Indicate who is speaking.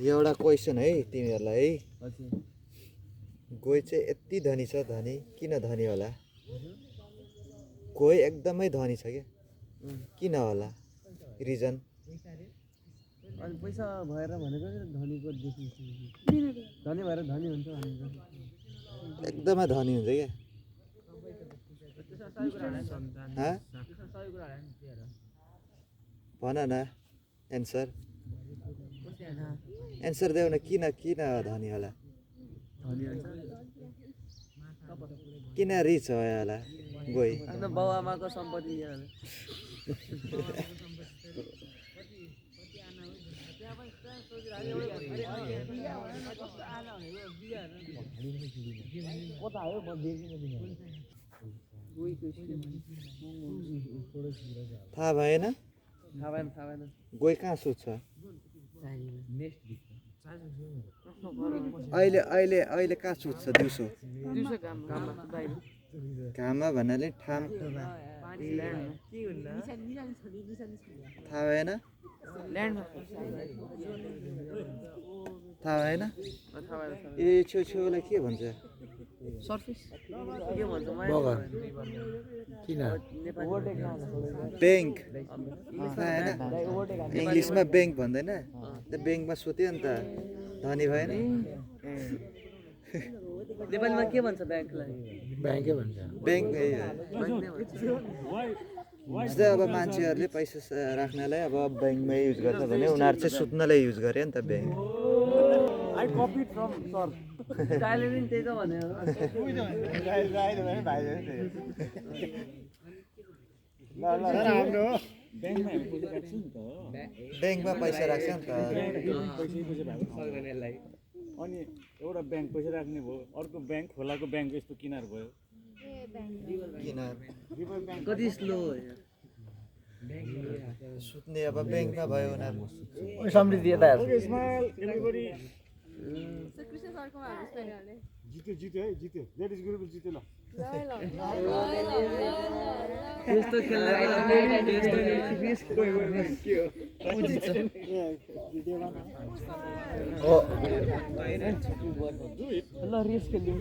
Speaker 1: एउटा क्वेसन है तिमीहरूलाई है। गोही चाहिँ यति धनी छ, धनी किन धनी होला? गोही एकदमै धनी छ क्या, किन होला? रिजन?
Speaker 2: अनि पैसा भएर भनेको धनीको धनी भएर धनी हुन्छ भनेको
Speaker 1: एकदमै धनी हुन्छ क्या। भन न एन्सर, एन्सर देऊ न, किन किन धनी होला? किन रिच हो होला गोही?
Speaker 2: आफ्नो बाउ आमाको सम्पत्ति
Speaker 1: थाहा भएन? गोही कहाँ सुत्छ? अहिले अहिले अहिले कहाँ सुत्छ दिउँसो? घाममा भन्नाले ठाम थाहा भएन? थाहा भएन? ए छेउछेउलाई के भन्छ? ब्याङ्क थाहा भएन? इङ्ग्लिसमा ब्याङ्क भन्दैन? ब्याङ्कमा सुत्यो नि त, धनी भएन?
Speaker 2: नेपालीमा के भन्छ ब्याङ्कलाई?
Speaker 3: ब्याङ्कै भन्छ।
Speaker 1: ब्याङ्क जस्तै अब मान्छेहरूले पैसा राख्नलाई अब ब्याङ्कमै युज गर्छ भने उनीहरू चाहिँ सुत्नलाई युज गरे नि त bank.
Speaker 2: I copy from sir style पनि त्यही त भन्यो।
Speaker 1: ब्याङ्कमा पैसा राख्छ नि त।
Speaker 4: अनि एउटा ब्याङ्क पैसा राख्ने भयो, अर्को ब्याङ्क खोलाको ब्याङ्क यस्तो किनार भयो।
Speaker 2: कति स्लो
Speaker 1: सुत्ने अब ब्याङ्कमा भयो उनीहरू।
Speaker 3: समृद्धि यता हेर्छ।
Speaker 4: जित्यो जित्यो है, जित्यो लेडिज ग्रुप जित्यो ल।
Speaker 2: त्यस्तो खेल्दा ल रेस खेल्नु